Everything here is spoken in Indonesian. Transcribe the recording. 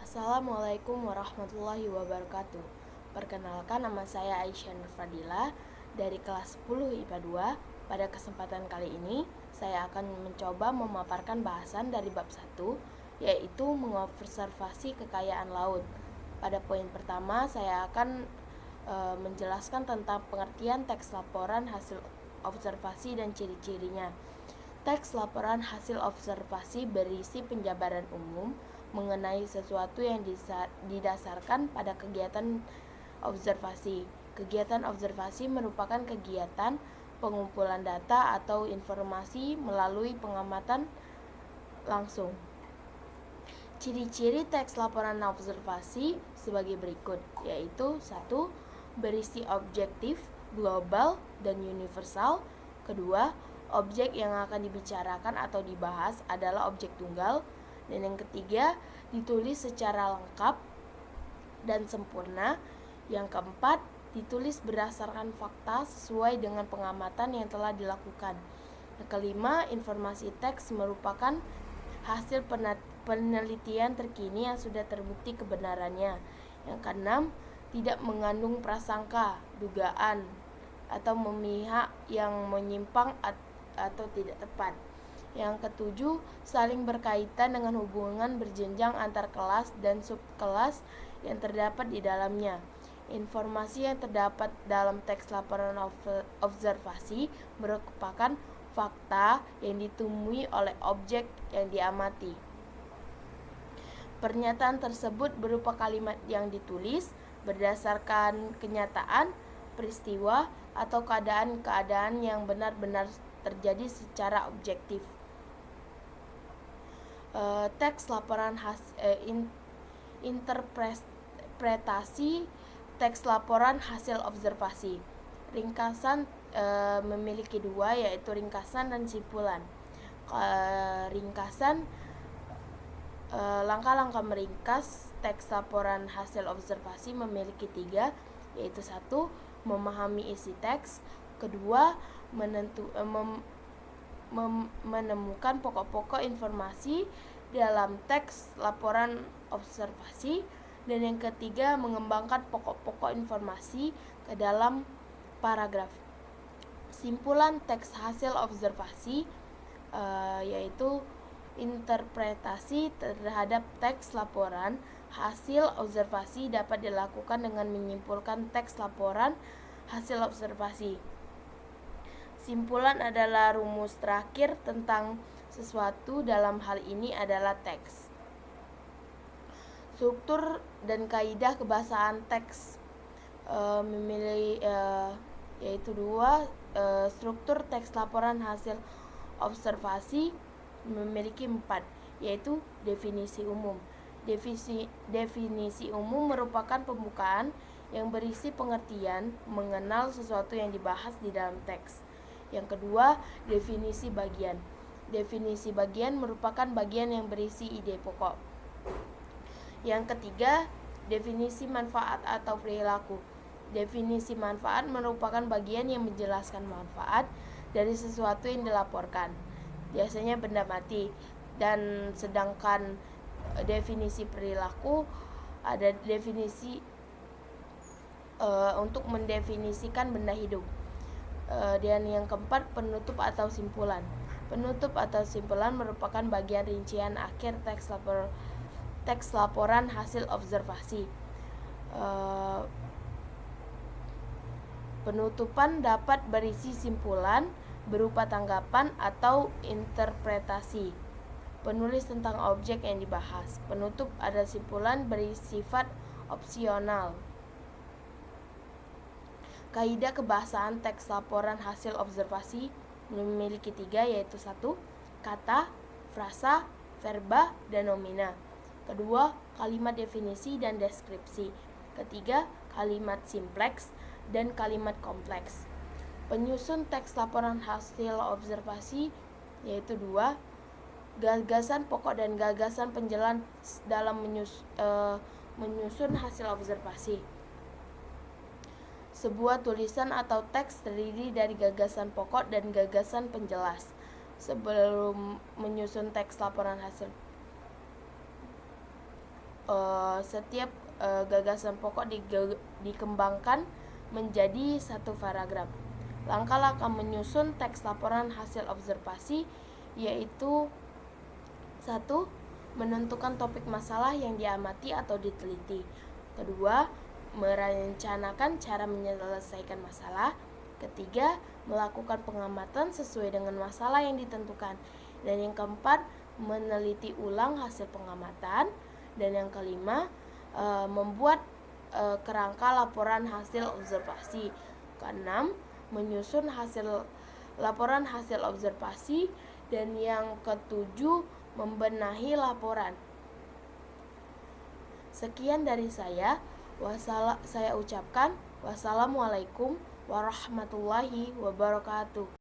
Assalamualaikum warahmatullahi wabarakatuh. Perkenalkan, nama saya Aisyah Nur Fadila dari kelas 10 IPA 2. Pada kesempatan kali ini, saya akan mencoba memaparkan bahasan dari bab 1, yaitu mengobservasi kekayaan laut. Pada poin pertama, saya akan menjelaskan tentang pengertian teks laporan hasil observasi dan ciri-cirinya. Teks laporan hasil observasi berisi penjabaran umum mengenai sesuatu yang didasarkan pada kegiatan observasi. Kegiatan observasi merupakan kegiatan pengumpulan data atau informasi melalui pengamatan langsung. Ciri-ciri teks laporan observasi sebagai berikut, yaitu 1. Berisi objektif, global, dan universal. Kedua, objek yang akan dibicarakan atau dibahas adalah objek tunggal. Dan yang ketiga, ditulis secara lengkap dan sempurna. Yang keempat, ditulis berdasarkan fakta sesuai dengan pengamatan yang telah dilakukan. Yang kelima, informasi teks merupakan hasil penelitian terkini yang sudah terbukti kebenarannya. Yang keenam, tidak mengandung prasangka, dugaan, atau memihak yang menyimpang atau tidak tepat. Yang ketujuh, saling berkaitan dengan hubungan berjenjang antar kelas dan subkelas yang terdapat di dalamnya. Informasi yang terdapat dalam teks laporan observasi merupakan fakta yang ditemui oleh objek yang diamati. Pernyataan tersebut berupa kalimat yang ditulis berdasarkan kenyataan, peristiwa, atau keadaan-keadaan yang benar-benar terjadi secara objektif. Teks laporan interpretasi teks laporan hasil observasi. Ringkasan memiliki dua, yaitu ringkasan dan simpulan. Ringkasan, langkah-langkah meringkas teks laporan hasil observasi memiliki 3, yaitu 1. Memahami isi teks. Kedua, menemukan pokok-pokok informasi dalam teks laporan observasi. Dan yang ketiga, mengembangkan pokok-pokok informasi ke dalam paragraf. Simpulan teks hasil observasi yaitu interpretasi terhadap teks laporan hasil observasi dapat dilakukan dengan menyimpulkan teks laporan hasil observasi. Simpulan adalah rumus terakhir tentang sesuatu, dalam hal ini adalah teks. Struktur dan kaidah kebahasaan teks yaitu 2. Struktur teks laporan hasil observasi memiliki 4, yaitu definisi umum. Definisi umum merupakan pembukaan yang berisi pengertian mengenal sesuatu yang dibahas di dalam teks. Yang kedua, definisi bagian. Definisi bagian merupakan bagian yang berisi ide pokok. Yang ketiga, definisi manfaat atau perilaku. Definisi manfaat merupakan bagian yang menjelaskan manfaat dari sesuatu yang dilaporkan, biasanya benda mati. Dan sedangkan definisi perilaku ada definisi untuk mendefinisikan benda hidup. Dan yang keempat, penutup atau simpulan. Penutup atau simpulan merupakan bagian rincian akhir teks laporan hasil observasi. Penutupan dapat berisi simpulan berupa tanggapan atau interpretasi penulis tentang objek yang dibahas. Penutup ada simpulan bersifat opsional. Kaidah kebahasaan teks laporan hasil observasi memiliki 3, yaitu 1. Kata, frasa, verba, dan nomina. Kedua, kalimat definisi dan deskripsi. Ketiga, kalimat simpleks dan kalimat kompleks. Penyusun teks laporan hasil observasi yaitu 2. Gagasan pokok dan gagasan penjelas dalam menyusun hasil observasi. Sebuah tulisan atau teks terdiri dari gagasan pokok dan gagasan penjelas. Sebelum menyusun teks laporan hasil setiap gagasan pokok dikembangkan menjadi satu paragraf. Langkah-langkah menyusun teks laporan hasil observasi yaitu 1. Menentukan topik masalah yang diamati atau diteliti. Kedua, merencanakan cara menyelesaikan masalah. Ketiga, melakukan pengamatan sesuai dengan masalah yang ditentukan. Dan yang keempat, meneliti ulang hasil pengamatan. Dan yang kelima, membuat kerangka laporan hasil observasi. Keenam, menyusun laporan hasil observasi. Dan yang ketujuh, membenahi laporan. Sekian dari saya. Saya ucapkan wassalamualaikum warahmatullahi wabarakatuh.